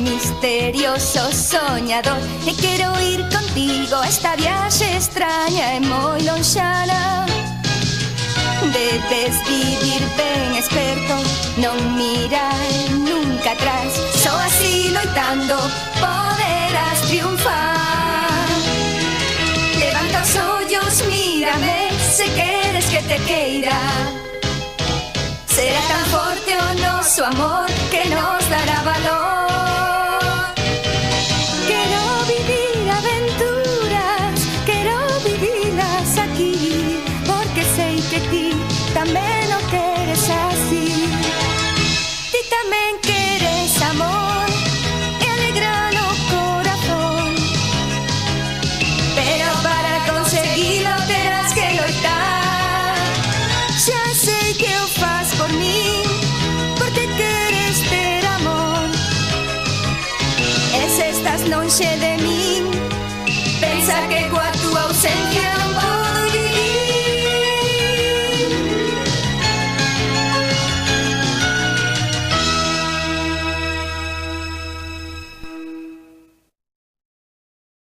misterioso soñador, e quero ir contigo a esta viaxe extraña e moi lonxana. Debes vivir ben esperto, non mirar nunca atrás, só así loitando poderás triunfar. Levanta os ollos, mírame, se queres que te queira. Será tan forte o noso amor que nos dará valor. Quero vivir aventuras, quero vivilas aquí, porque sei que ti tamén o queres así. Ti tamén queres amor e alegra no corazón, pero para conseguilo terás que loitar. Xa sei que o faz por min, porque queres ter amor. E se estás lonxe de min, pensa que